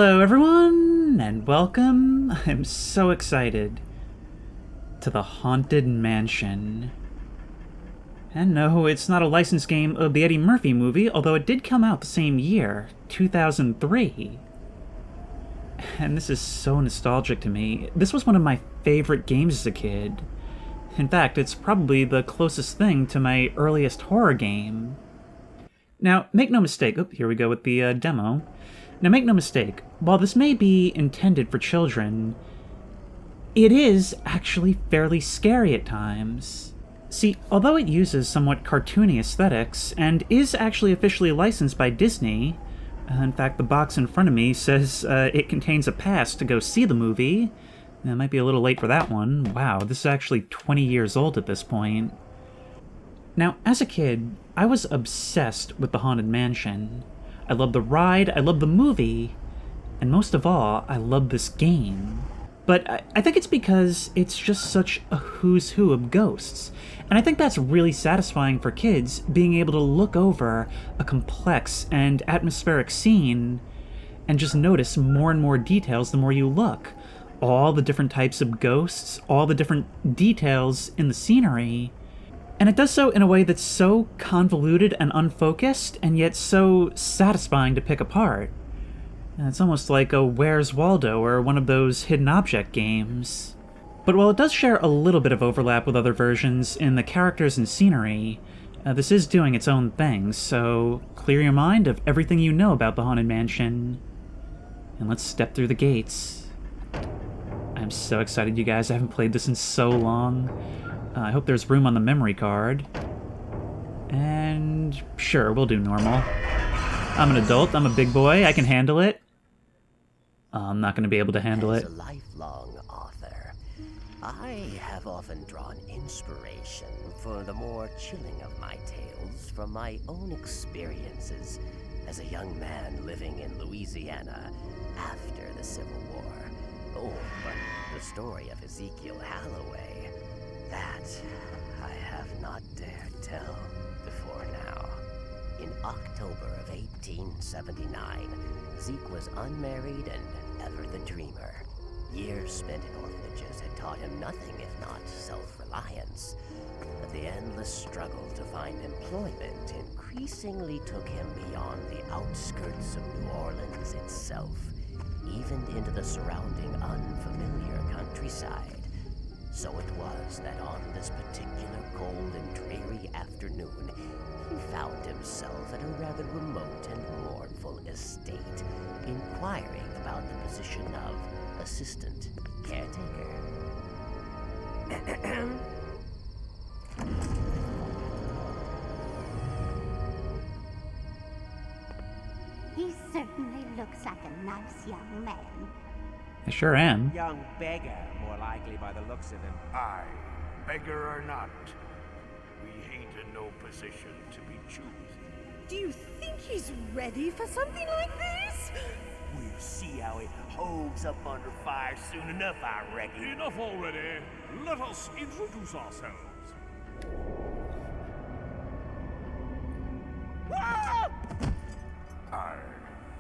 Hello everyone, and welcome. I'm so excited to the Haunted Mansion. And no, it's not a licensed game of the Eddie Murphy movie, although it did come out the same year, 2003. And this is so nostalgic to me. This was one of my favorite games as a kid. In fact, it's probably the closest thing to my earliest horror game. Now, make no mistake, here we go with the demo. Now, make no mistake, while this may be intended for children, it is actually fairly scary at times. See, although it uses somewhat cartoony aesthetics, and is actually officially licensed by Disney, in fact, the box in front of me says it contains a pass to go see the movie. It might be a little late for that one. Wow, this is actually 20 years old at this point. Now, as a kid, I was obsessed with the Haunted Mansion. I loved the ride, I loved the movie, and most of all, I loved this game. But I think it's because it's just such a who's who of ghosts. And I think that's really satisfying for kids, being able to look over a complex and atmospheric scene and just notice more and more details the more you look. All the different types of ghosts, all the different details in the scenery. And it does so in a way that's so convoluted and unfocused, and yet so satisfying to pick apart. And it's almost like a Where's Waldo or one of those hidden object games. But while it does share a little bit of overlap with other versions in the characters and scenery, this is doing its own thing, so clear your mind of everything you know about the Haunted Mansion, and let's step through the gates. I'm so excited, you guys. I haven't played this in so long. I hope there's room on the memory card. And sure, we'll do normal. I'm an adult, I'm a big boy, I can handle it. I'm not going to be able to handle it. As a lifelong author, I have often drawn inspiration for the more chilling of my tales from my own experiences as a young man living in Louisiana after the Civil War. Oh, but the story of Ezekiel Halloway, that I have not dared tell before now. In October of 1879, Zeke was unmarried and ever the dreamer. Years spent in orphanages had taught him nothing if not self-reliance. But the endless struggle to find employment increasingly took him beyond the outskirts of New Orleans itself, even into the surrounding unfamiliar countryside. So it was that on this particular cold and dreary afternoon, he found himself at a rather remote and mournful estate, inquiring about the position of assistant caretaker. He certainly looks like a nice young man. I sure am. Young beggar, more likely by the looks of him. Aye, beggar or not, we ain't in no position to be choosy. Do you think he's ready for something like this? We'll see how he holds up under fire soon enough, I reckon. Enough already. Let us introduce ourselves. Ah! Aye,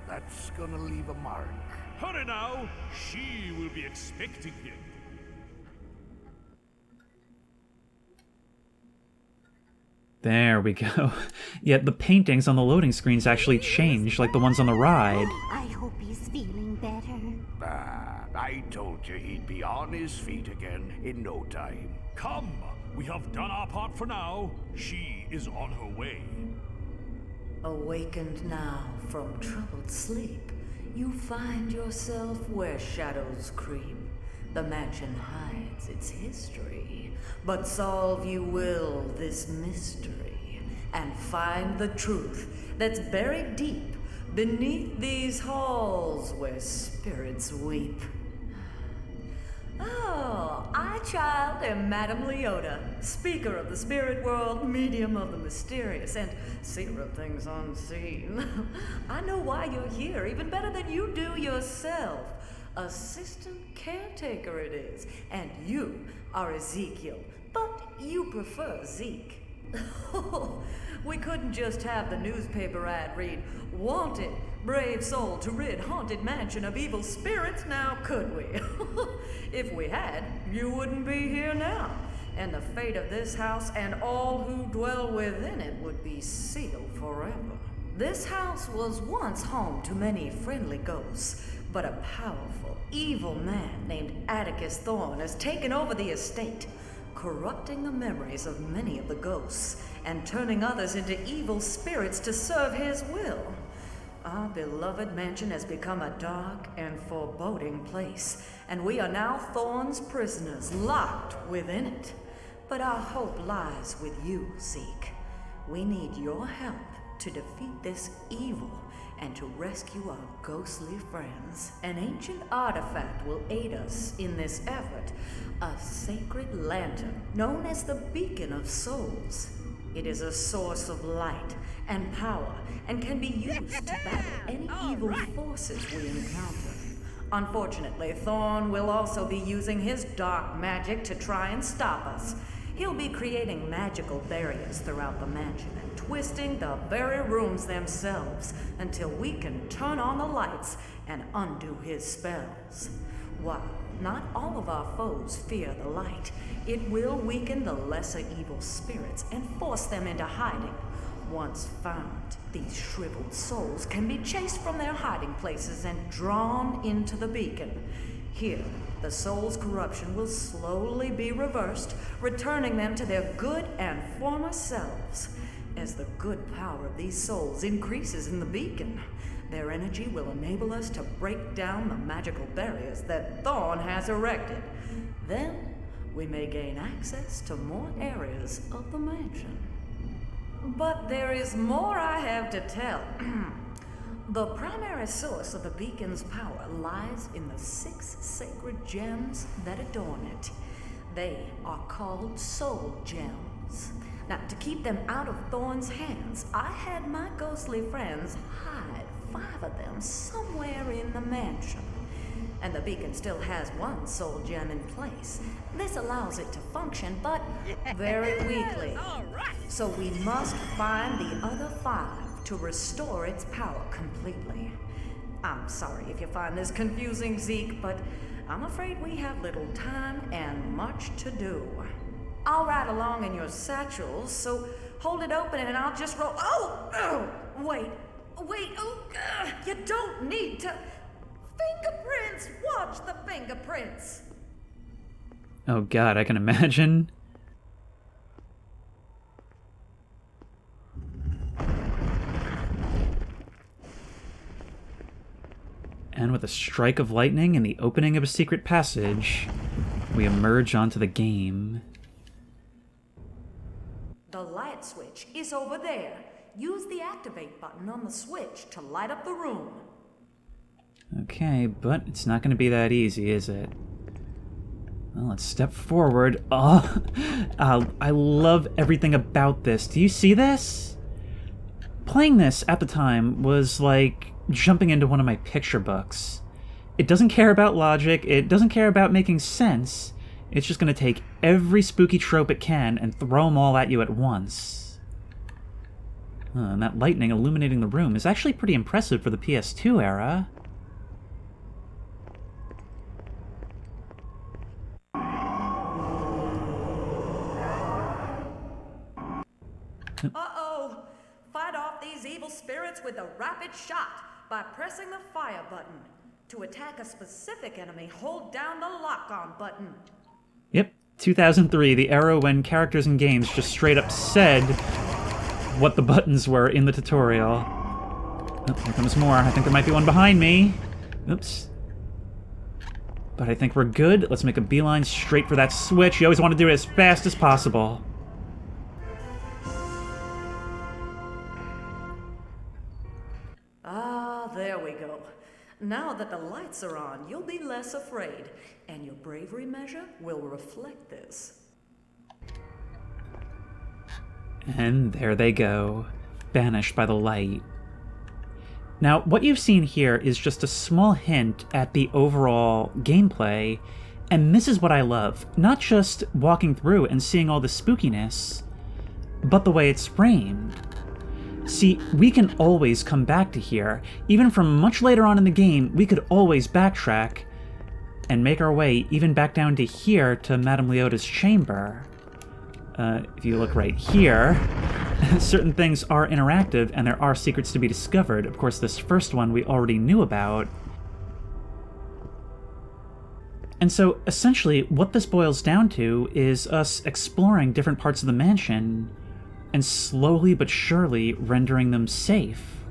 that's gonna leave a mark. Hurry now, she will be expecting him. There we go. Yet the paintings on the loading screens actually change, like the ones on the ride. I hope he's feeling better. I told you he'd be on his feet again in no time. Come, we have done our part for now. She is on her way. Awakened now from troubled sleep, you find yourself where shadows creep. The mansion hides its history, but solve you will this mystery, and find the truth that's buried deep beneath these halls where spirits weep. Oh, I, child, am Madame Leota, speaker of the spirit world, medium of the mysterious, and seer of things unseen. I know why you're here, even better than you do yourself. Assistant caretaker it is, and you are Ezekiel, but you prefer Zeke. We couldn't just have the newspaper ad read, "Wanted, brave soul to rid haunted mansion of evil spirits," now could we? If we had, you wouldn't be here now, and the fate of this house and all who dwell within it would be sealed forever. This house was once home to many friendly ghosts, but a powerful, evil man named Atticus Thorne has taken over the estate, corrupting the memories of many of the ghosts and turning others into evil spirits to serve his will. Our beloved mansion has become a dark and foreboding place, and we are now Thorne's prisoners, locked within it. But our hope lies with you, Zeke. We need your help to defeat this evil and to rescue our ghostly friends. An ancient artifact will aid us in this effort, a sacred lantern known as the Beacon of Souls. It is a source of light and power and can be used to battle any evil forces we encounter. Unfortunately, Thorne will also be using his dark magic to try and stop us. He'll be creating magical barriers throughout the mansion and twisting the very rooms themselves until we can turn on the lights and undo his spells. While not all of our foes fear the light, it will weaken the lesser evil spirits and force them into hiding. Once found, these shriveled souls can be chased from their hiding places and drawn into the beacon. Here, the soul's corruption will slowly be reversed, returning them to their good and former selves. As the good power of these souls increases in the beacon, their energy will enable us to break down the magical barriers that Thorne has erected. Then, we may gain access to more areas of the mansion. But there is more I have to tell. The primary source of the beacon's power lies in the 6 sacred gems that adorn it. They are called soul gems. Now, to keep them out of Thorne's hands, I had my ghostly friends hide 5 of them somewhere in the mansion. And the beacon still has 1 soul gem in place. This allows it to function, but very weakly. So we must find the other 5 to restore its power completely. I'm sorry if you find this confusing, Zeke, but I'm afraid we have little time and much to do. I'll ride along in your satchels, so hold it open and I'll just roll. Wait, you don't need to. Fingerprints! Watch the fingerprints! Oh god, I can imagine. And with a strike of lightning and the opening of a secret passage, we emerge onto the game. The light switch is over there. Use the activate button on the switch to light up the room. Okay, but it's not going to be that easy, is it? Well, let's step forward. Oh, I love everything about this. Do you see this? Playing this at the time was like jumping into one of my picture books. It doesn't care about logic. It doesn't care about making sense. It's just going to take every spooky trope it can and throw them all at you at once. And that lightning illuminating the room is actually pretty impressive for the PS2 era. Uh-oh! Fight off these evil spirits with a rapid shot by pressing the fire button. To attack a specific enemy, hold down the lock-on button. Yep, 2003, the era when characters in games just straight up said what the buttons were in the tutorial. Oh, here comes more. I think there might be one behind me. Oops. But I think we're good. Let's make a beeline straight for that switch. You always want to do it as fast as possible. There we go. Now that the lights are on, you'll be less afraid, and your bravery measure will reflect this. And there they go, banished by the light. Now, what you've seen here is just a small hint at the overall gameplay, and this is what I love. Not just walking through and seeing all the spookiness, but the way it's framed. See, we can always come back to here. Even from much later on in the game, we could always backtrack and make our way even back down to here to Madame Leota's chamber. If you look right here, certain things are interactive and there are secrets to be discovered. Of course, this first one we already knew about. And so, essentially, what this boils down to is us exploring different parts of the mansion and slowly but surely rendering them safe.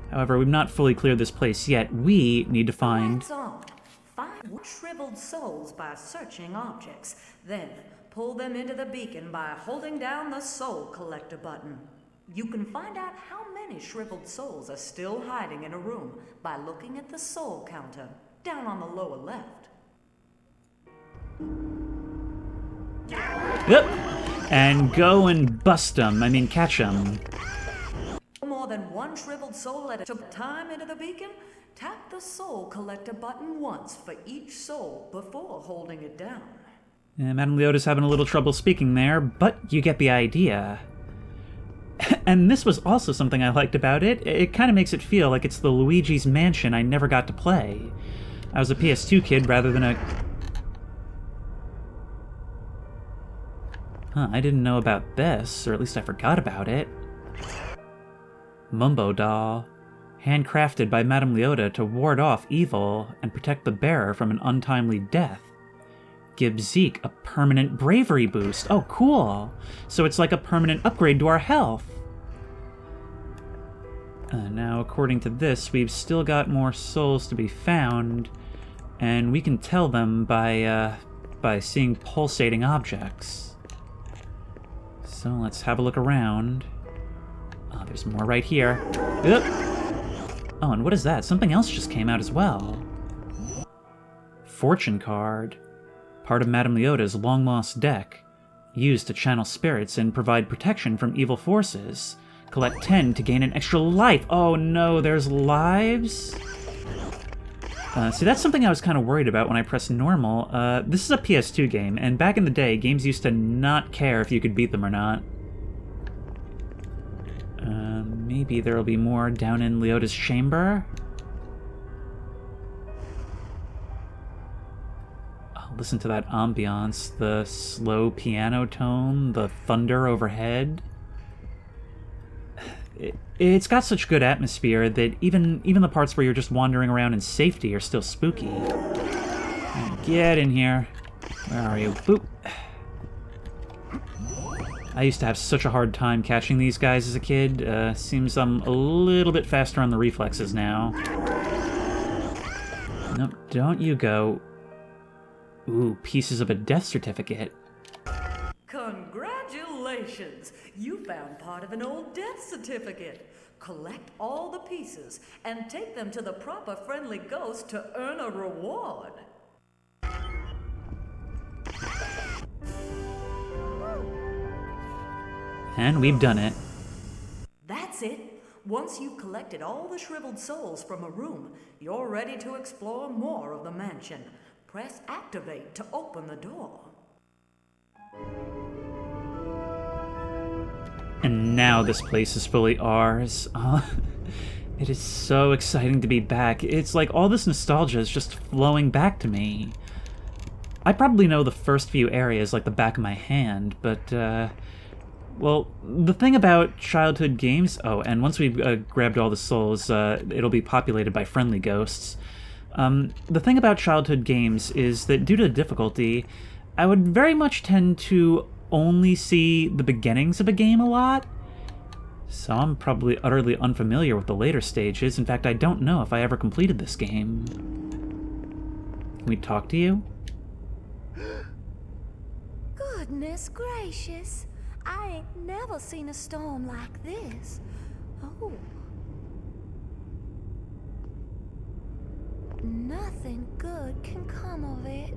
However, we've not fully cleared this place yet. We need to find... Find shriveled souls by searching objects. Then, pull them into the beacon by holding down the soul collector button. You can find out how many shriveled souls are still hiding in a room by looking at the soul counter down on the lower left. Yep. And go and bust them. I mean, catch them. More than one shriveled soul at a time into the beacon? Tap the soul collector button once for each soul before holding it down. Yeah, Madame Leota's having a little trouble speaking there, but you get the idea. And this was also something I liked about it. It kind of makes it feel like it's the Luigi's Mansion I never got to play. I was a PS2 kid rather than a... Huh, I didn't know about this, or at least I forgot about it. Mumbo doll. Handcrafted by Madame Leota to ward off evil and protect the bearer from an untimely death. Gives Zeke a permanent bravery boost. Oh, cool! So it's like a permanent upgrade to our health. Now, according to this, we've still got more souls to be found, and we can tell them by seeing pulsating objects. So let's have a look around. Oh, there's more right here. Oop. Oh, and what is that? Something else just came out as well. Fortune card. Part of Madame Leota's long-lost deck. Used to channel spirits and provide protection from evil forces. Collect 10 to gain an extra life. Oh no, there's lives? See, that's something I was kind of worried about when I pressed normal. This is a PS2 game, and back in the day, games used to not care if you could beat them or not. Maybe there'll be more down in Leota's chamber? Oh, listen to that ambiance, the slow piano tone, the thunder overhead. It's got such good atmosphere that even the parts where you're just wandering around in safety are still spooky. Get in here. Where are you? Boop. I used to have such a hard time catching these guys as a kid. Seems I'm a little bit faster on the reflexes now. Nope, don't you go. Ooh, pieces of a death certificate. Congratulations! You found part of an old death certificate. Collect all the pieces and take them to the proper friendly ghost to earn a reward. And we've done it. That's it. Once you've collected all the shriveled souls from a room, you're ready to explore more of the mansion. Press activate to open the door. And now this place is fully ours. It is so exciting to be back. It's like all this nostalgia is just flowing back to me. I probably know the first few areas like the back of my hand, but, well, the thing about childhood games... Oh, and once we've grabbed all the souls, it'll be populated by friendly ghosts. The thing about childhood games is that due to the difficulty, I would very much tend to only see the beginnings of a game a lot. So I'm probably utterly unfamiliar with the later stages. In fact, I don't know if I ever completed this game. Can we talk to you? Goodness gracious. I ain't never seen a storm like this. Oh. Nothing good can come of it.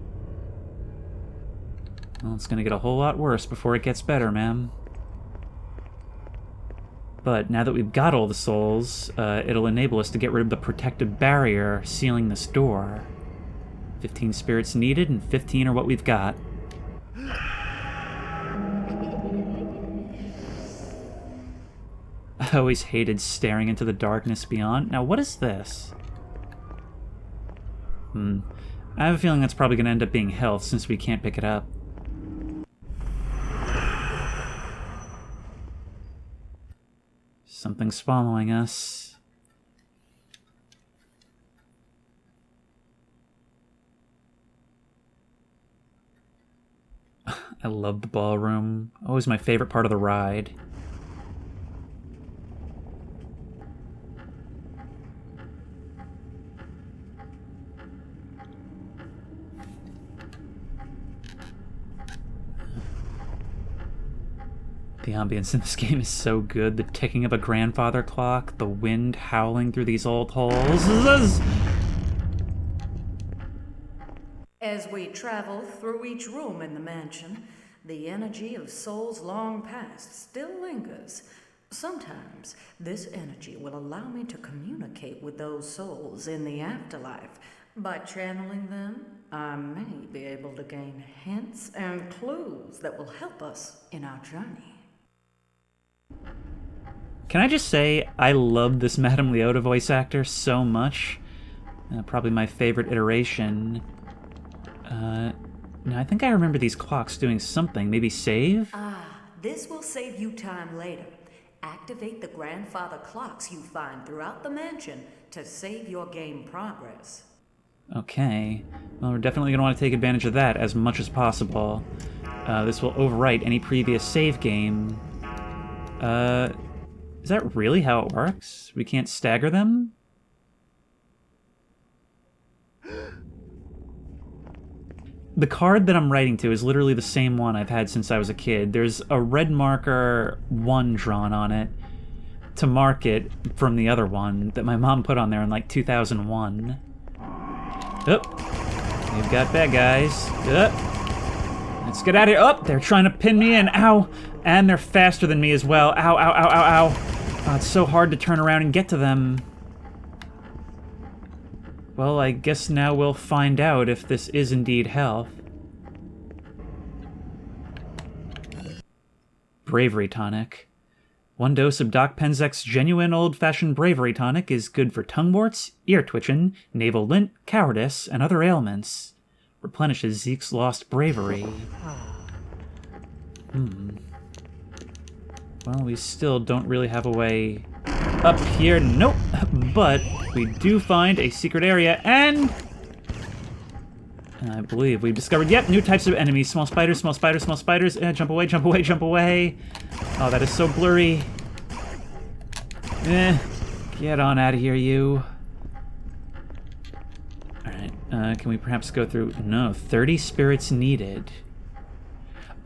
Well, it's gonna get a whole lot worse before it gets better, ma'am. But now that we've got all the souls, it'll enable us to get rid of the protective barrier sealing this door. 15 spirits needed, and 15 are what we've got. I always hated staring into the darkness beyond. Now, what is this? I have a feeling that's probably going to end up being health since we can't pick it up. Something's following us. I love the ballroom. Always my favorite part of the ride. The ambience in this game is so good. The ticking of a grandfather clock, the wind howling through these old holes. As we travel through each room in the mansion, the energy of souls long past still lingers. Sometimes this energy will allow me to communicate with those souls in the afterlife. By channeling them, I may be able to gain hints and clues that will help us in our journey. Can I just say, I love this Madame Leota voice actor so much. Probably my favorite iteration. Now I think I remember these clocks doing something. Maybe save? This will save you time later. Activate the grandfather clocks you find throughout the mansion to save your game progress. Okay. Well, we're definitely going to want to take advantage of that as much as possible. This will overwrite any previous save game. Is that really how it works? We can't stagger them? The card that I'm writing to is literally the same one I've had since I was a kid. There's a red marker 1 drawn on it to mark it from the other one that my mom put on there in like 2001. Oh, we've got bad guys. Let's get out of here. Oh, they're trying to pin me in. Ow. And they're faster than me as well. Ow, ow, ow, ow, ow. Oh, it's so hard to turn around and get to them. Well, I guess now we'll find out if this is indeed health. Bravery tonic. 1 dose of Doc Penzek's genuine old-fashioned bravery tonic is good for tongue warts, ear twitching, navel lint, cowardice, and other ailments. Replenishes Zeke's lost bravery. Well, we still don't really have a way up here. Nope. But we do find a secret area, and I believe we've discovered, yep, new types of enemies. Small spiders, small spiders, small spiders. Jump away, jump away, jump away. Oh, that is so blurry. Get on out of here, you. Alright, can we perhaps go through? No, 30 spirits needed.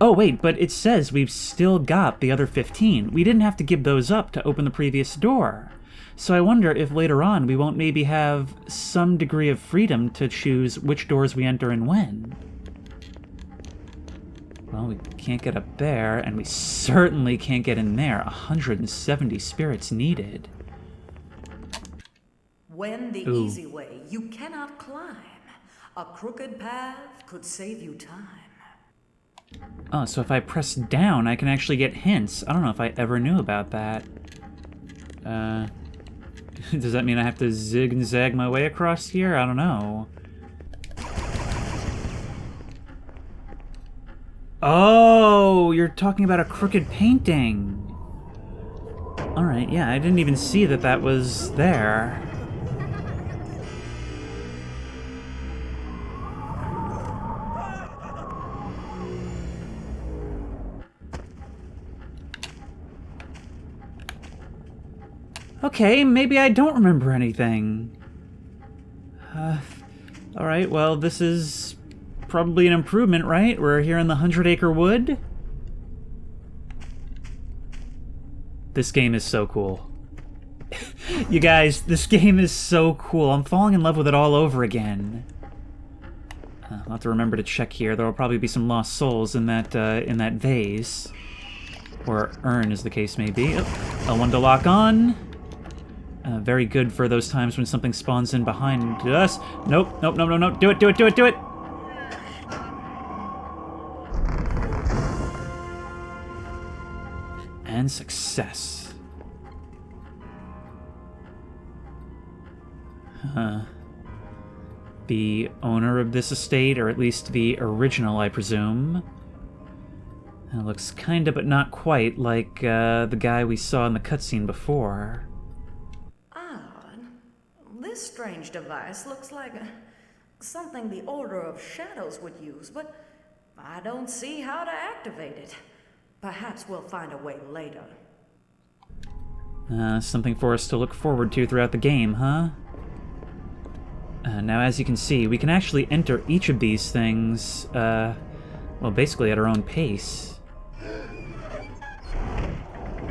Oh, wait, but it says we've still got the other 15. We didn't have to give those up to open the previous door. So I wonder if later on we won't maybe have some degree of freedom to choose which doors we enter and when. Well, we can't get up there, and we certainly can't get in there. 170 spirits needed. When the easy way you cannot climb, a crooked path could save you time. Oh, so if I press down, I can actually get hints. I don't know if I ever knew about that. Does that mean I have to zig and zag my way across here? I don't know. Oh, you're talking about a crooked painting. Alright, yeah, I didn't even see that that was there. Okay, maybe I don't remember anything. Alright, well, this is probably an improvement, right? We're here in the 100-acre wood. This game is so cool. You guys, this game is so cool. I'm falling in love with it all over again. I'll have to remember to check here. There will probably be some lost souls in that vase. Or urn, as the case may be. Oh, L1 to lock on. Very good for those times when something spawns in behind us. Nope, nope, nope, nope, nope. Do it, do it, do it, do it! And success. The owner of this estate, or at least the original, I presume. It looks kinda, but not quite, like the guy we saw in the cutscene before. Odd. This strange device looks like something the Order of Shadows would use, but I don't see how to activate it. Perhaps we'll find a way later. Something for us to look forward to throughout the game, huh? Now, as you can see, we can actually enter each of these things, well, basically at our own pace.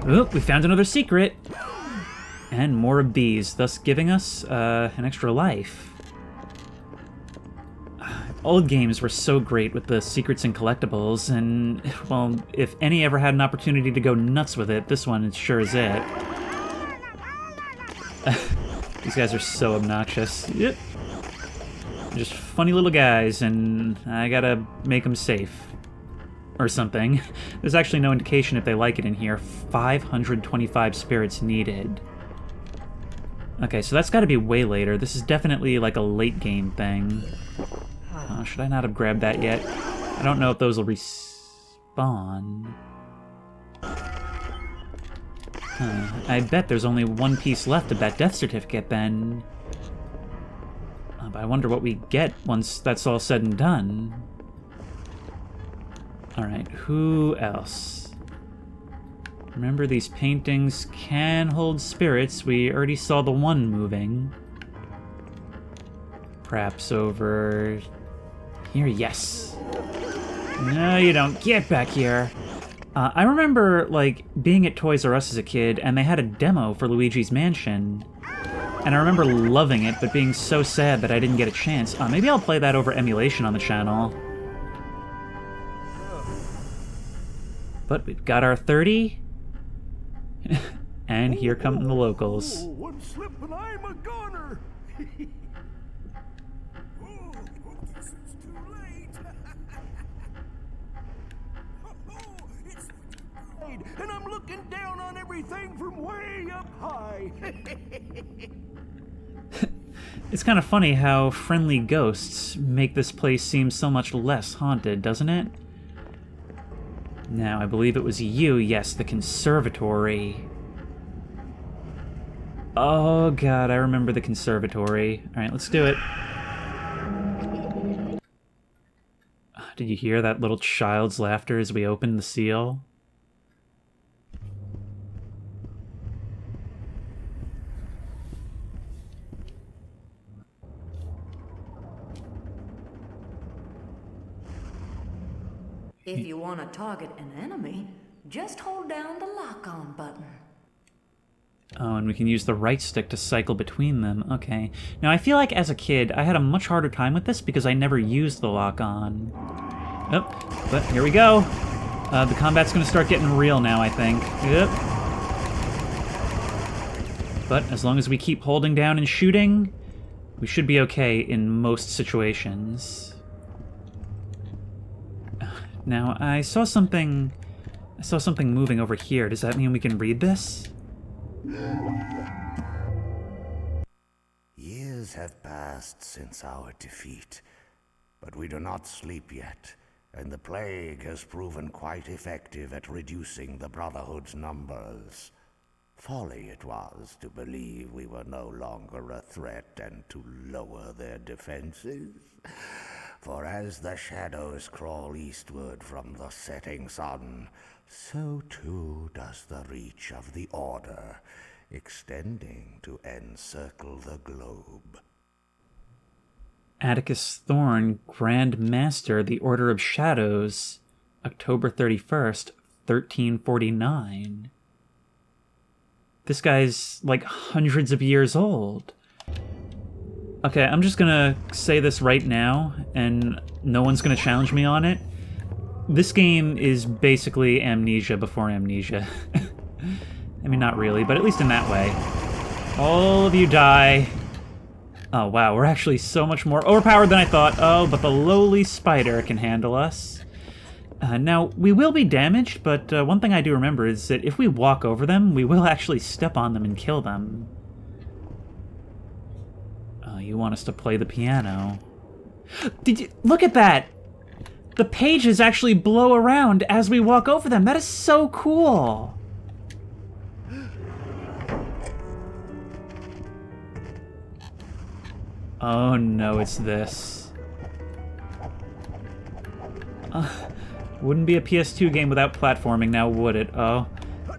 Oh, we found another secret! And more of these, thus giving us, an extra life. Old games were so great with the secrets and collectibles, and, well, if any ever had an opportunity to go nuts with it, this one sure is it. These guys are so obnoxious. Yep. Just funny little guys, and I gotta make them safe. Or something. There's actually no indication if they like it in here. 525 spirits needed. Okay, so that's gotta be way later. This is definitely like a late game thing. Should I not have grabbed that yet? I don't know if those will respawn. I bet there's only one piece left of that death certificate then. But I wonder what we get once that's all said and done. Alright, who else? Remember, these paintings can hold spirits. We already saw the one moving. Perhaps over here, yes. No, you don't. Get back here. I remember, like, being at Toys R Us as a kid, and they had a demo for Luigi's Mansion. And I remember loving it, but being so sad that I didn't get a chance. Maybe I'll play that over emulation on the channel. But we've got our 30. And here come the locals. One slip and I'm a goner. It's too late. And I'm looking down on everything from way up high. It's kind of funny how friendly ghosts make this place seem so much less haunted, doesn't it? Now, I believe it was you, yes, the conservatory. Oh god, I remember the conservatory. Alright, let's do it. Did you hear that little child's laughter as we opened the seal? If you want to target an enemy, just hold down the lock-on button. Oh, and we can use the right stick to cycle between them. Okay. Now, I feel like as a kid, I had a much harder time with this because I never used the lock-on. Oh, but here we go. The combat's going to start getting real now, I think. Yep. But as long as we keep holding down and shooting, we should be okay in most situations. Now, I saw something moving over here. Does that mean we can read this? Years have passed since our defeat, but we do not sleep yet, and the plague has proven quite effective at reducing the Brotherhood's numbers. Folly it was to believe we were no longer a threat and to lower their defenses. For as the shadows crawl eastward from the setting sun, so too does the reach of the Order, extending to encircle the globe. Atticus Thorne, Grand Master, the Order of Shadows, October 31st, 1349. This guy's like hundreds of years old. Okay, I'm just gonna say this right now, and no one's gonna challenge me on it. This game is basically Amnesia before Amnesia. I mean, not really, but at least in that way. All of you die. Oh, wow, we're actually so much more overpowered than I thought. Oh, but the lowly spider can handle us. Now, we will be damaged, but one thing I do remember is that if we walk over them, we will actually step on them and kill them. Oh, you want us to play the piano. Did you... Look at that! The pages actually blow around as we walk over them. That is so cool! Oh no, it's this. Wouldn't be a PS2 game without platforming now, would it? Oh,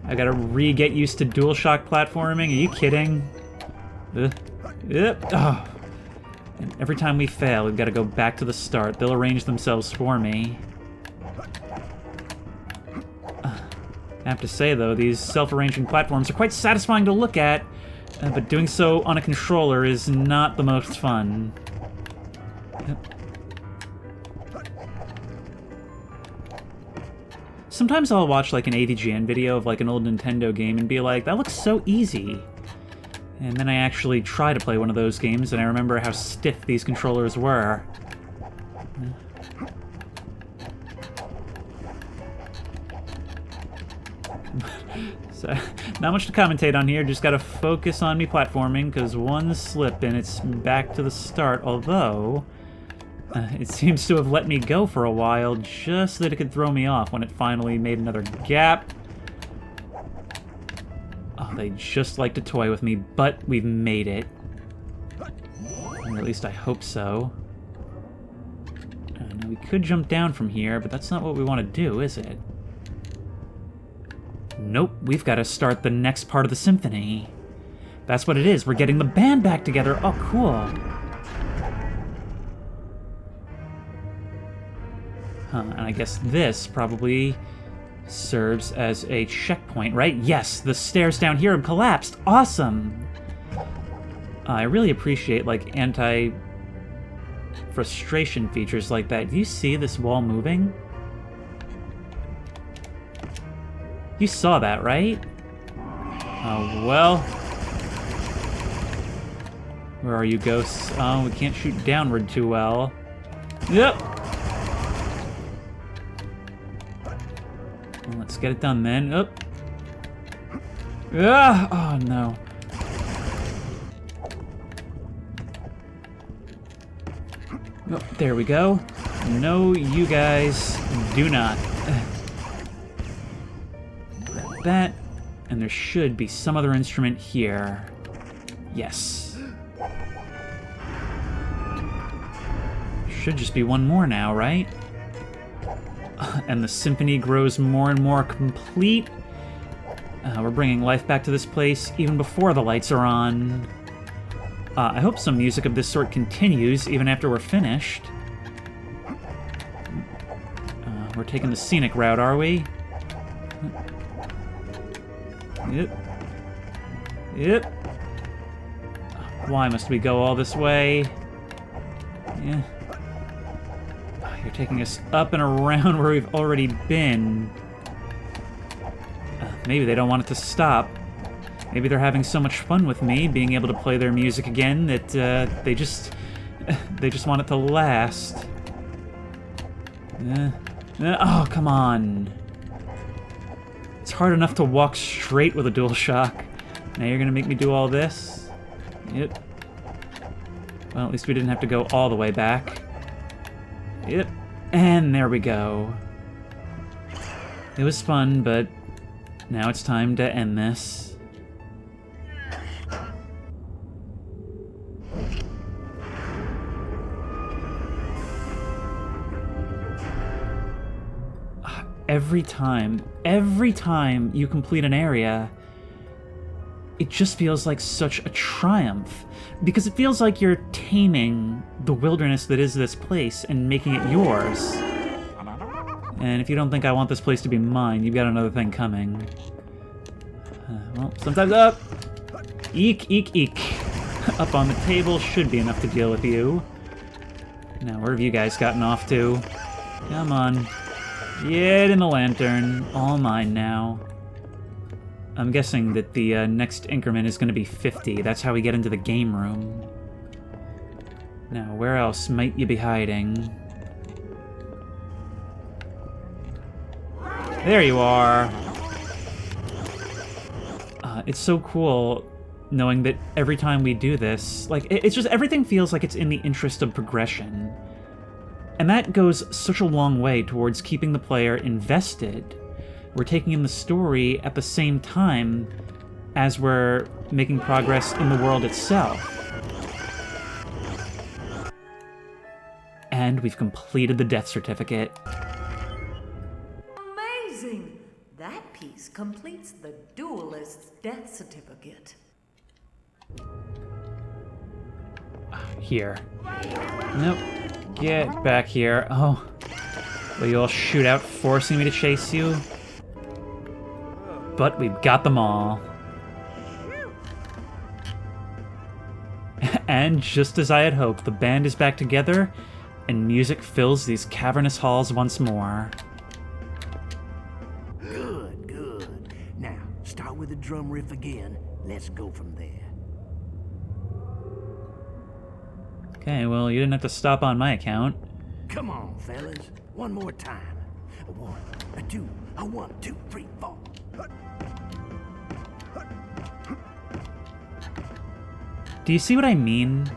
I gotta get used to DualShock platforming? Are you kidding? Yep. Oh. And every time we fail, we've got to go back to the start. They'll arrange themselves for me. I have to say, though, these self-arranging platforms are quite satisfying to look at, but doing so on a controller is not the most fun. Sometimes I'll watch like an AVGN video of like an old Nintendo game and be like, that looks so easy. And then I actually try to play one of those games, and I remember how stiff these controllers were. So, not much to commentate on here, just gotta focus on me platforming, because one slip and it's back to the start, although it seems to have let me go for a while just so that it could throw me off when it finally made another gap. Oh, they just like to toy with me, but we've made it. Or at least I hope so. Now we could jump down from here, but that's not what we want to do, is it? Nope, we've got to start the next part of the symphony. That's what it is, we're getting the band back together. Oh, cool. And I guess this probably serves as a checkpoint, right? Yes, the stairs down here have collapsed. Awesome! I really appreciate, like, anti-frustration features like that. Do you see this wall moving? You saw that, right? Oh, well. Where are you, ghosts? Oh, we can't shoot downward too well. Yep! Well, let's get it done then. Oh. Ah! Oh, no. Oh, there we go. No, you guys do not. That, and there should be some other instrument here. Yes. Should just be one more now, right? And the symphony grows more and more complete. We're bringing life back to this place even before the lights are on. I hope some music of this sort continues even after we're finished. We're taking the scenic route, are we? Yep. Yep. Why must we go all this way? Yeah. You're taking us up and around where we've already been. Maybe they don't want it to stop. Maybe they're having so much fun with me, being able to play their music again, that they just want it to last. Oh, come on. It's hard enough to walk straight with a DualShock. Now you're gonna make me do all this? Yep. Well, at least we didn't have to go all the way back. Yep. And there we go. It was fun, but now it's time to end this. Every time you complete an area, it just feels like such a triumph, because it feels like you're taming the wilderness that is this place and making it yours. And if you don't think I want this place to be mine, you've got another thing coming. Well, sometimes up! Eek, eek, eek. Up on the table should be enough to deal with you. Now, where have you guys gotten off to? Come on. Get in the lantern. All mine now. I'm guessing that the next increment is going to be 50. That's how we get into the game room. Now, where else might you be hiding? There you are. It's so cool knowing that every time we do this, like, it's just everything feels like it's in the interest of progression. And that goes such a long way towards keeping the player invested. We're taking in the story at the same time as we're making progress in the world itself. And we've completed the death certificate. Amazing! That piece completes the duelist's death certificate. Here. Nope. Get back here. Oh. Will you all shoot out, forcing me to chase you? But we've got them all. And just as I had hoped, the band is back together, and music fills these cavernous halls once more. Good, good. Now, start with the drum riff again. Let's go from there. Okay, well, you didn't have to stop on my account. Come on, fellas. One more time. A 1, a 2, a 1, 2, 3, 4. Do you see what I mean?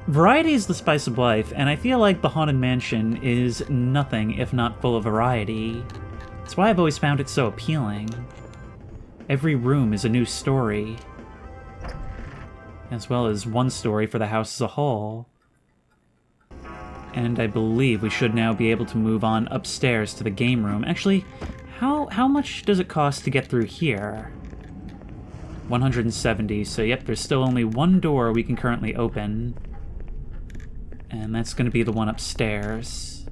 Variety is the spice of life, and I feel like the Haunted Mansion is nothing if not full of variety. That's why I've always found it so appealing. Every room is a new story, as well as one story for the house as a whole. And I believe we should now be able to move on upstairs to the game room. Actually, how much does it cost to get through here? 170, so yep, there's still only one door we can currently open. And that's going to be the one upstairs.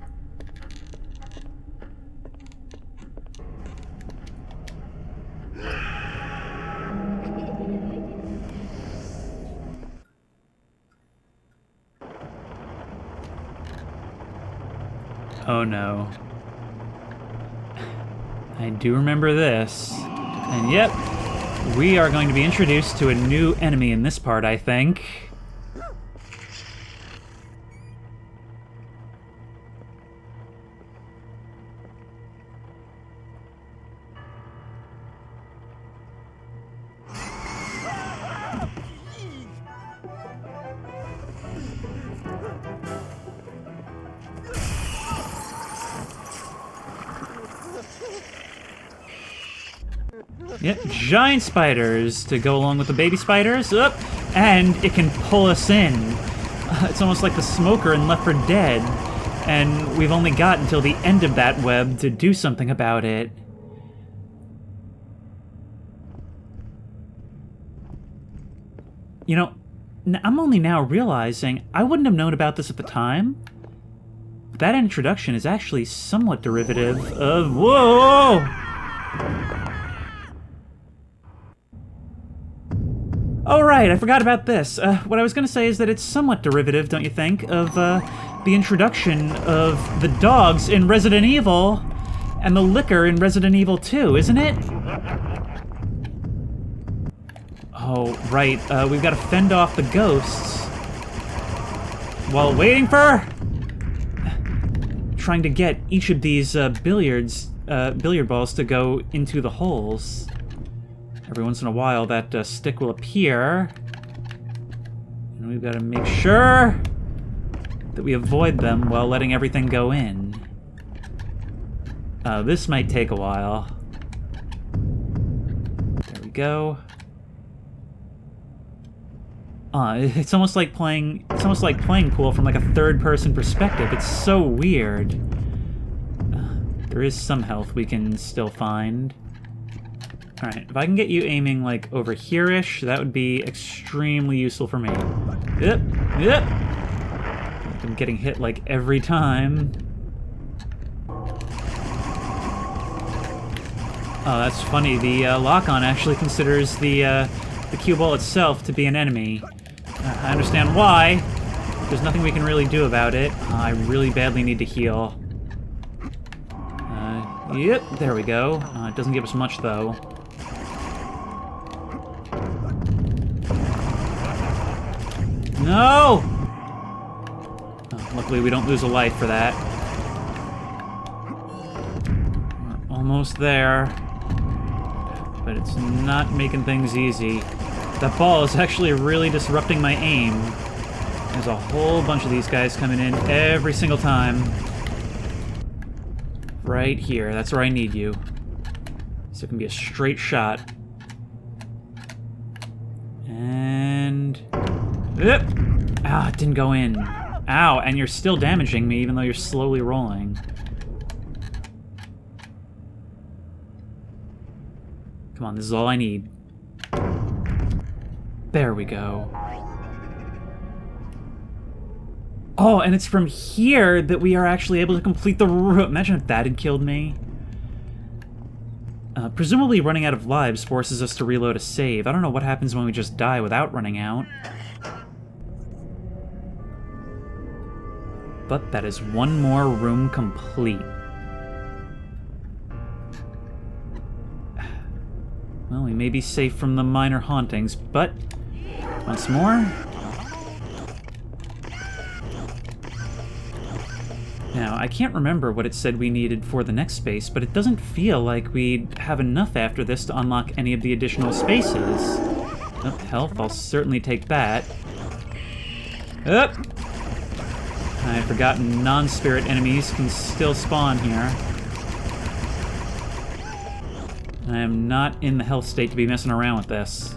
Oh no. I do remember this. And yep, we are going to be introduced to a new enemy in this part, I think. Yep, giant spiders to go along with the baby spiders. Up, and it can pull us in. It's almost like the smoker in Left 4 Dead, and we've only got until the end of that web to do something about it. You know, I'm only now realizing I wouldn't have known about this at the time. But that introduction is actually somewhat derivative of... Whoa! Oh, right, I forgot about this. What I was going to say is that it's somewhat derivative, don't you think, of the introduction of the dogs in Resident Evil and the liquor in Resident Evil 2, isn't it? Oh, right, we've got to fend off the ghosts while waiting for... trying to get each of these billiard balls to go into the holes. Every once in a while, that stick will appear. And we've got to make sure that we avoid them while letting everything go in. This might take a while. There we go. It's almost like playing pool from like a third-person perspective. It's so weird. There is some health we can still find. Alright, if I can get you aiming, like, over here-ish, that would be extremely useful for me. Yep, yep! I'm getting hit, like, every time. Oh, that's funny. The lock-on actually considers the cue ball itself to be an enemy. I understand why. There's nothing we can really do about it. I really badly need to heal. Yep, there we go. It doesn't give us much, though. No! Oh, luckily we don't lose a life for that. We're almost there. But it's not making things easy. That ball is actually really disrupting my aim. There's a whole bunch of these guys coming in every single time. Right here. That's where I need you. So it can be a straight shot. And... Yep. Ah, it didn't go in. Ow, and you're still damaging me even though you're slowly rolling. Come on, this is all I need. There we go. Oh, and it's from here that we are actually able to complete the room. Imagine if that had killed me. Presumably running out of lives forces us to reload a save. I don't know what happens when we just die without running out. But that is one more room complete. Well, we may be safe from the minor hauntings, but once more. Now, I can't remember what it said we needed for the next space, but it doesn't feel like we'd have enough after this to unlock any of the additional spaces. Oh, health, I'll certainly take that. Up! I had forgotten non-spirit enemies can still spawn here. I am not in the health state to be messing around with this.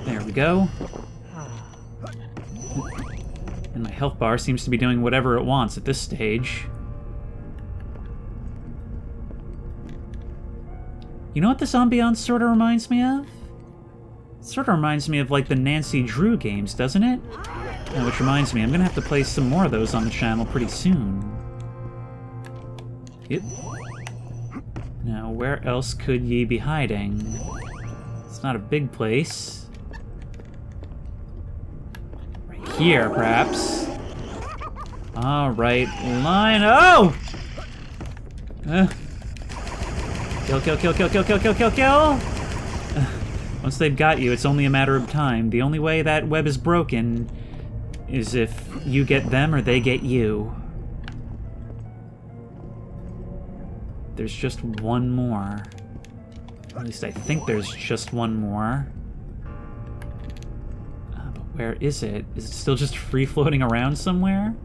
There we go. And my health bar seems to be doing whatever it wants at this stage. You know what this ambiance sort of reminds me of? It sort of reminds me of like the Nancy Drew games, doesn't it? Which reminds me, I'm gonna have to play some more of those on the channel pretty soon. Yep. Now, where else could ye be hiding? It's not a big place. Here, perhaps. Alright, line. Oh! Kill, kill, kill, kill, kill, kill, kill, kill, kill! Once they've got you, it's only a matter of time. The only way that web is broken is if you get them or they get you. There's just one more. At least I think there's just one more. Where is it? Is it still just free-floating around somewhere?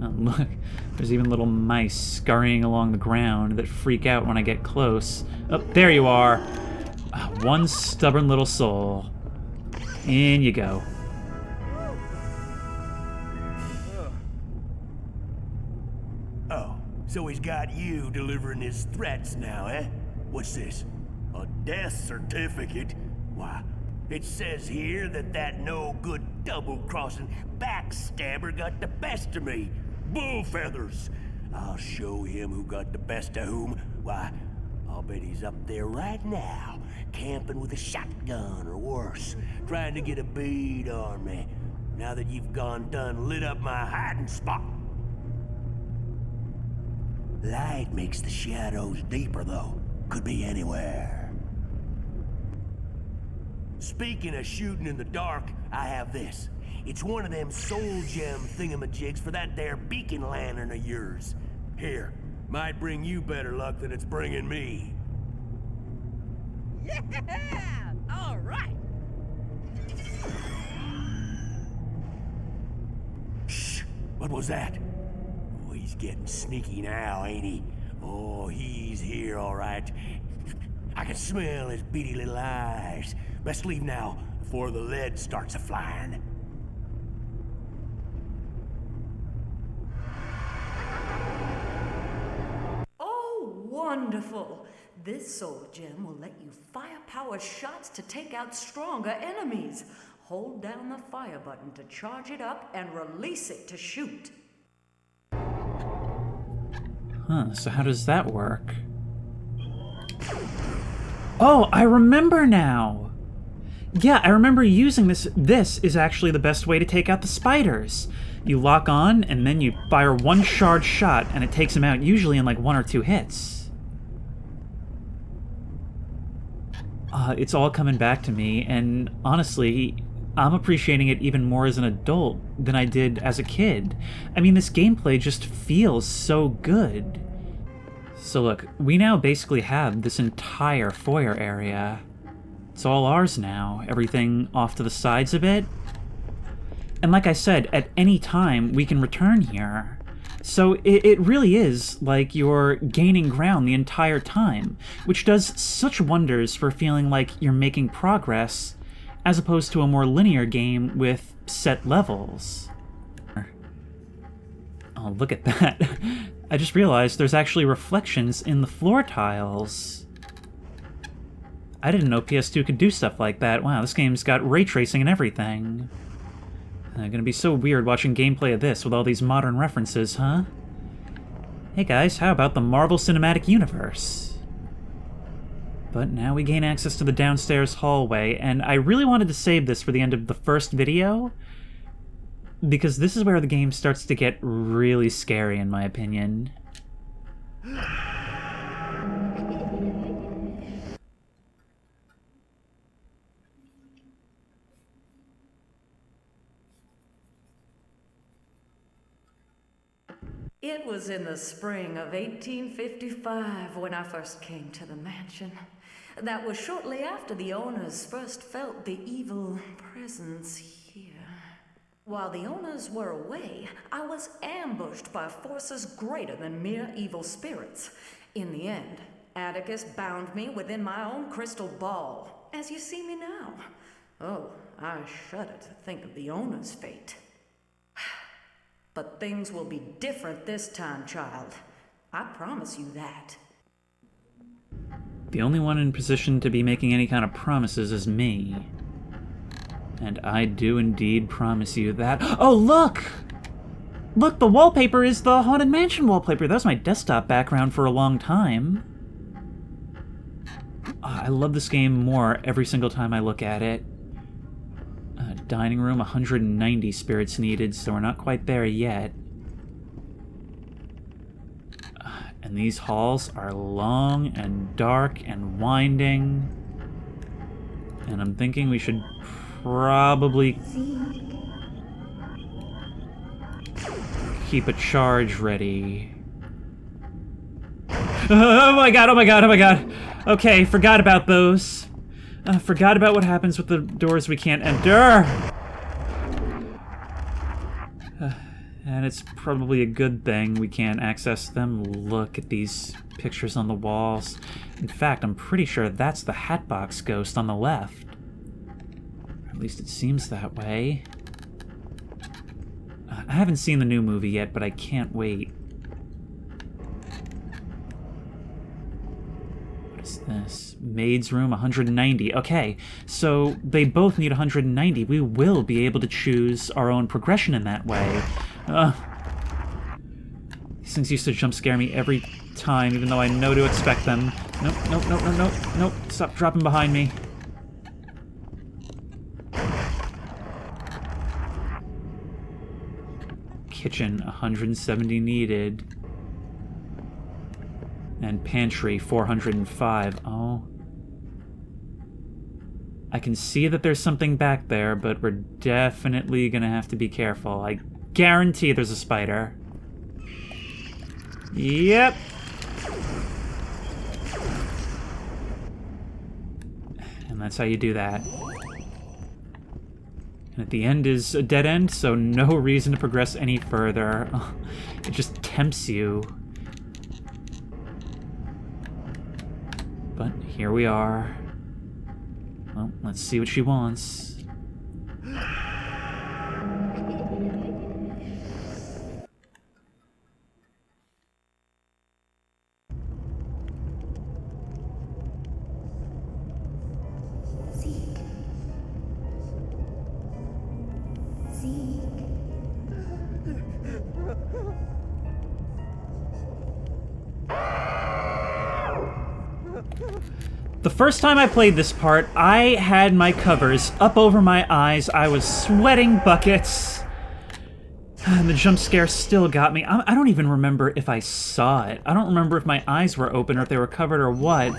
Oh, look. There's even little mice scurrying along the ground that freak out when I get close. Oh, there you are! One stubborn little soul. In you go. So he's got you delivering his threats now, eh? What's this? A death certificate? Why, it says here that no-good double-crossing backstabber got the best of me. Bull feathers! I'll show him who got the best of whom. Why, I'll bet he's up there right now, camping with a shotgun or worse, trying to get a bead on me, now that you've done lit up my hiding spot. Light makes the shadows deeper, though. Could be anywhere. Speaking of shooting in the dark, I have this. It's one of them soul gem thingamajigs for that there beacon lantern of yours. Here, might bring you better luck than it's bringing me. Yeah! All right! Shh! What was that? He's getting sneaky now, ain't he? Oh, he's here, all right. I can smell his beady little eyes. Best leave now, before the lead starts a-flying. Oh, wonderful! This soul gem will let you firepower shots to take out stronger enemies. Hold down the fire button to charge it up and release it to shoot. Huh, so how does that work? Oh, I remember now! Yeah, I remember using this. This is actually the best way to take out the spiders. You lock on, and then you fire one charged shot, and it takes them out, usually in like 1 or 2 hits. It's all coming back to me, and honestly, I'm appreciating it even more as an adult than I did as a kid. I mean, this gameplay just feels so good. So look, we now basically have this entire foyer area. It's all ours now, everything off to the sides of it. And like I said, at any time we can return here. So it really is like you're gaining ground the entire time, which does such wonders for feeling like you're making progress, as opposed to a more linear game with set levels. Oh, look at that. I just realized there's actually reflections in the floor tiles. I didn't know PS2 could do stuff like that. Wow, this game's got ray tracing and everything. Gonna be so weird watching gameplay of this with all these modern references, huh? Hey guys, how about the Marvel Cinematic Universe? But now we gain access to the downstairs hallway, and I really wanted to save this for the end of the first video, because this is where the game starts to get really scary, in my opinion. It was in the spring of 1855 when I first came to the mansion. That was shortly after the owners first felt the evil presence here. While the owners were away, I was ambushed by forces greater than mere evil spirits. In the end, Atticus bound me within my own crystal ball, as you see me now. Oh, I shudder to think of the owner's fate. But things will be different this time, child. I promise you that. The only one in position to be making any kind of promises is me. And I do indeed promise you that. Oh, look! Look, the wallpaper is the Haunted Mansion wallpaper. That was my desktop background for a long time. I love this game more every single time I look at it. Dining room, 190 spirits needed, so we're not quite there yet. And these halls are long and dark and winding. And I'm thinking we should probably keep a charge ready. Oh my god, oh my god, oh my god. Okay, forgot about those. Forgot about what happens with the doors we can't enter. And it's probably a good thing we can't access them. Look at these pictures on the walls. In fact, I'm pretty sure that's the Hatbox Ghost on the left. Or at least it seems that way. I haven't seen the new movie yet, but I can't wait. What is this? Maid's room, 190. Okay, so they both need 190. We will be able to choose our own progression in that way. These things used to jump scare me every time, even though I know to expect them. Nope, nope, nope, nope, nope, nope. Stop dropping behind me. Kitchen, 170 needed. And pantry, 405. Oh. I can see that there's something back there, but we're definitely gonna have to be careful. I guarantee there's a spider. Yep. And that's how you do that. And at the end is a dead end, so no reason to progress any further. It just tempts you. But here we are. Well, let's see what she wants. The first time I played this part, I had my covers up over my eyes. I was sweating buckets. And the jump scare still got me. I don't even remember if I saw it. I don't remember if my eyes were open or if they were covered or what.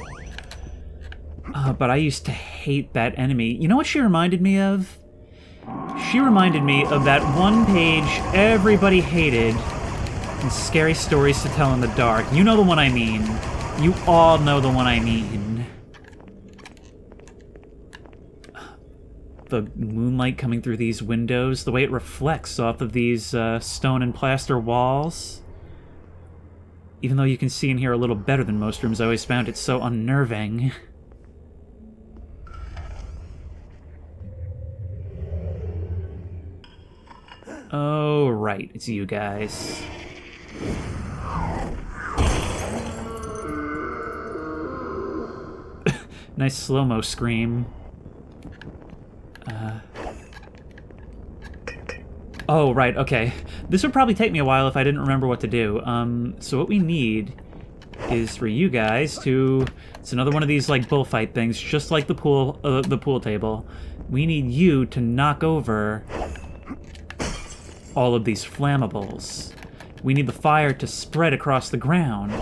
But I used to hate that enemy. You know what she reminded me of? She reminded me of that one page everybody hated in Scary Stories to Tell in the Dark. You know the one I mean. You all know the one I mean. The moonlight coming through these windows, the way it reflects off of these stone and plaster walls. Even though you can see in here a little better than most rooms, I always found it so unnerving. Oh, right, it's you guys. Nice slow-mo scream. Oh, right, okay. This would probably take me a while if I didn't remember what to do. So what we need is for you guys to... It's another one of these, like, bullfight things, just like the pool table. We need you to knock over all of these flammables. We need the fire to spread across the ground.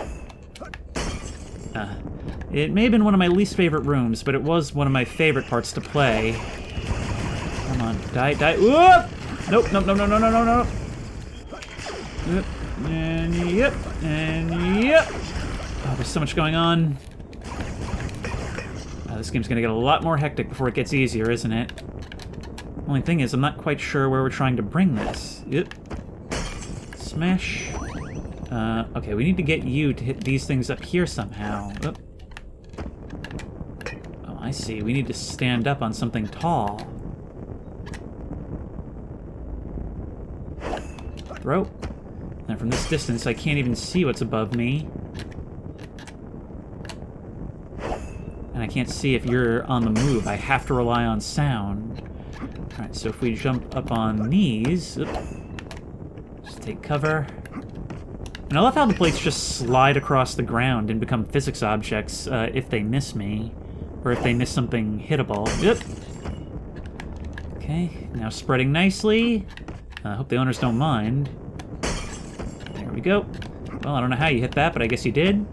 It may have been one of my least favorite rooms, but it was one of my favorite parts to play. Come on, die, die. Whoop! Nope, nope, no, no, no, no, no, no. Yep, and yep, and yep. Oh, there's so much going on. This game's gonna get a lot more hectic before it gets easier, isn't it? Only thing is, I'm not quite sure where we're trying to bring this. Yep. Smash. Okay, we need to get you to hit these things up here somehow. Oop. Oh, I see. We need to stand up on something tall. Throw. And from this distance, I can't even see what's above me. And I can't see if you're on the move. I have to rely on sound. Alright, so if we jump up on these... Oops, just take cover. And I love how the plates just slide across the ground and become physics objects if they miss me. Or if they miss something hittable. Yep. Okay, now spreading nicely. I hope the owners don't mind. There we go. Well, I don't know how you hit that, but I guess you did.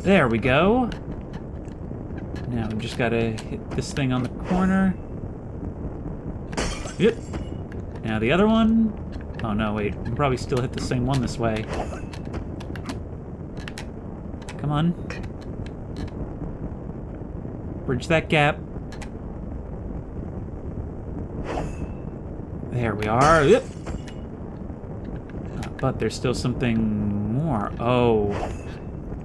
There we go. Now we just gotta hit this thing on the corner. Yep. Now the other one. Oh no, wait. We can probably still hit the same one this way. Come on. Bridge that gap. There we are. Yep. But there's still something more. Oh.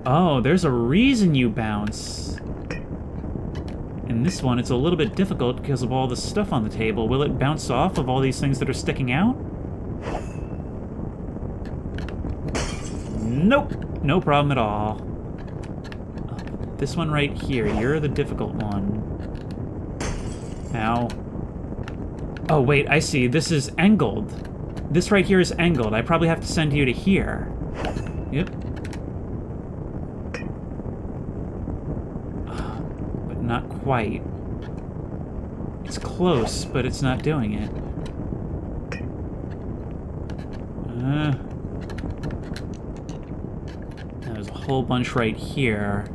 Oh, there's a reason you bounce. In this one, it's a little bit difficult because of all the stuff on the table. Will it bounce off of all these things that are sticking out? Nope. No problem at all. This one right here, you're the difficult one. Ow. Oh, wait, I see. This is angled. This right here is angled. I probably have to send you to here. Yep. But not quite. It's close, but it's not doing it. There's a whole bunch right here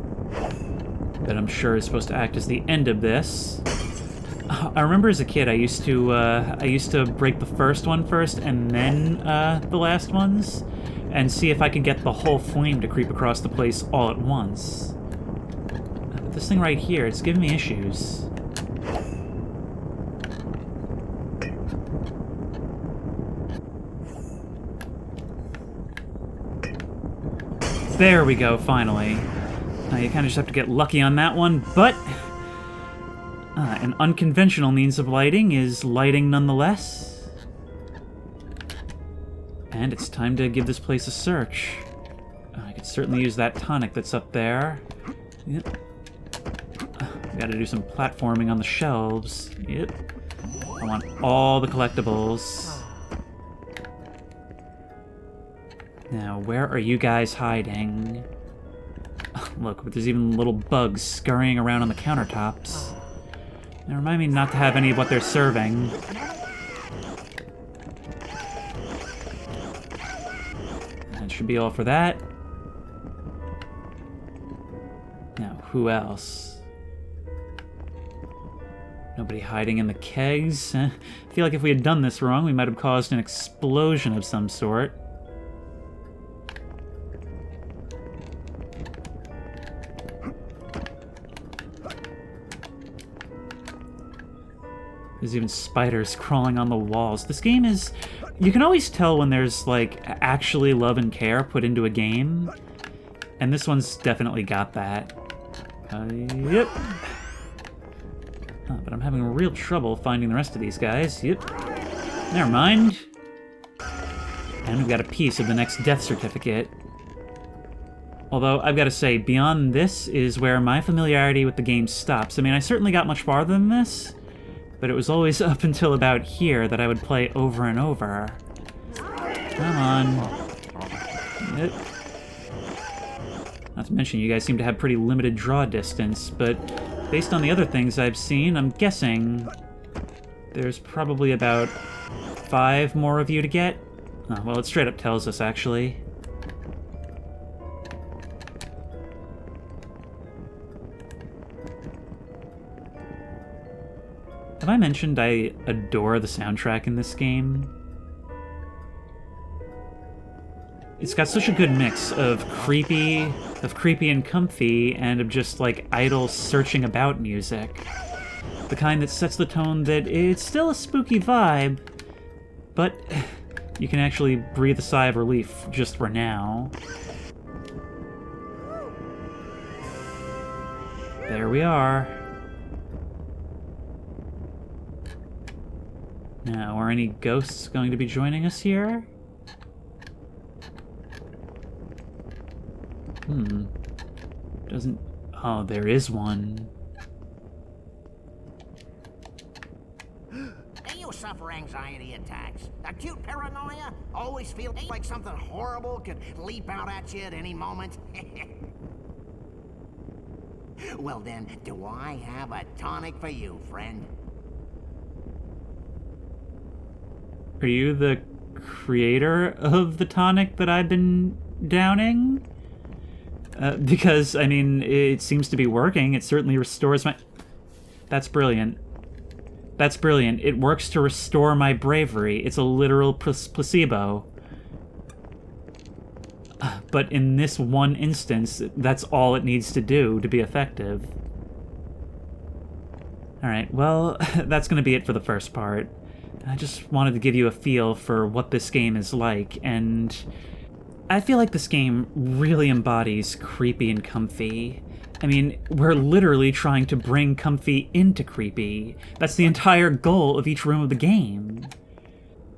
that I'm sure is supposed to act as the end of this. I remember as a kid I used to break the first one first and then the last ones and see if I could get the whole flame to creep across the place all at once. But this thing right here, it's giving me issues. There we go, finally. You kind of just have to get lucky on that one, but an unconventional means of lighting is lighting nonetheless. And it's time to give this place a search. I could certainly use that tonic that's up there. Yep. Gotta do some platforming on the shelves. Yep. I want all the collectibles. Now, where are you guys hiding? Look, there's even little bugs scurrying around on the countertops. Now, remind me not to have any of what they're serving. That should be all for that. who else? Nobody hiding in the kegs? I feel like if we had done this wrong, we might have caused an explosion of some sort. There's even spiders crawling on the walls. This game is... You can always tell when there's, like, actually love and care put into a game. And this one's definitely got that. Yep. Oh, but I'm having real trouble finding the rest of these guys. Yep. Never mind. And we've got a piece of the next death certificate. Although, I've got to say, beyond this is where my familiarity with the game stops. I mean, I certainly got much farther than this, but it was always up until about here that I would play over and over. Come on. Yep. Not to mention, you guys seem to have pretty limited draw distance, but based on the other things I've seen, I'm guessing there's probably about 5 more of you to get. Oh, well, it straight up tells us, actually. Have I mentioned I adore the soundtrack in this game? It's got such a good mix of creepy and comfy, and of just, like, idle searching about music. The kind that sets the tone that it's still a spooky vibe, but you can actually breathe a sigh of relief just for now. There we are. Now, are any ghosts going to be joining us here? Doesn't... Oh, there is one. Do you suffer anxiety attacks? Acute paranoia? Always feel like something horrible could leap out at you at any moment? Well then, do I have a tonic for you, friend? Are you the creator of the tonic that I've been downing? Because, I mean, it seems to be working. It certainly restores my... That's brilliant. That's brilliant. It works to restore my bravery. It's a literal placebo. But in this one instance, that's all it needs to do to be effective. Alright, well, that's going to be it for the first part. I just wanted to give you a feel for what this game is like, and I feel like this game really embodies creepy and comfy. I mean, we're literally trying to bring comfy into creepy. That's the entire goal of each room of the game.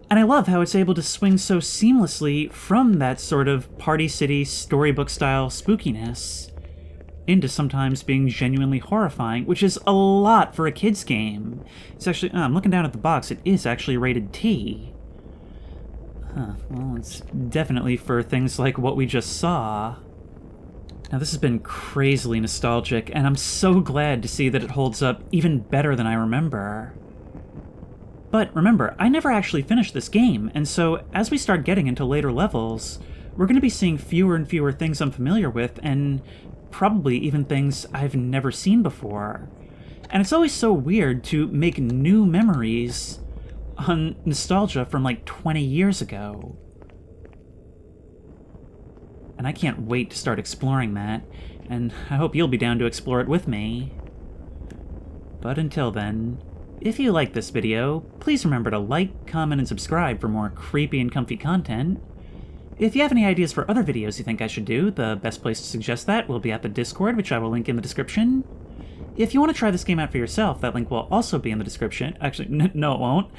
And I love how it's able to swing so seamlessly from that sort of Party City storybook-style spookiness into sometimes being genuinely horrifying, which is a lot for a kid's game. It's actually... I'm looking down at the box. It is actually rated T. Huh, well, it's definitely for things like what we just saw. Now, this has been crazily nostalgic, and I'm so glad to see that it holds up even better than I remember. But remember, I never actually finished this game, and so as we start getting into later levels, we're going to be seeing fewer and fewer things I'm familiar with, and probably even things I've never seen before. And it's always so weird to make new memories on nostalgia from like 20 years ago. And I can't wait to start exploring that, and I hope you'll be down to explore it with me. But until then, if you like this video, please remember to like, comment, and subscribe for more creepy and comfy content. If you have any ideas for other videos you think I should do, the best place to suggest that will be at the Discord, which I will link in the description. If you want to try this game out for yourself, that link will also be in the description. Actually, no it won't.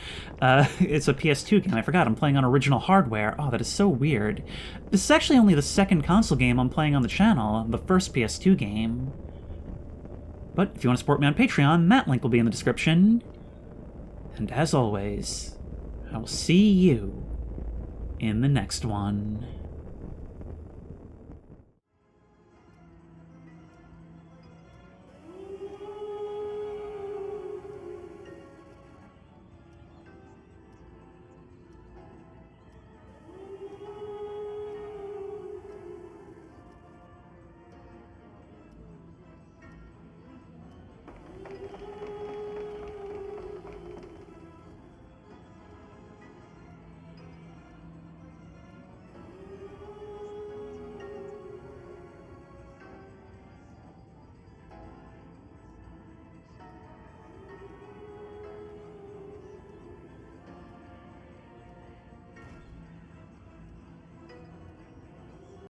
It's a PS2 game, I forgot. I'm playing on original hardware. Oh, that is so weird. This is actually only the second console game I'm playing on the channel, the first PS2 game. But if you want to support me on Patreon, that link will be in the description. And as always, I will see you in the next one.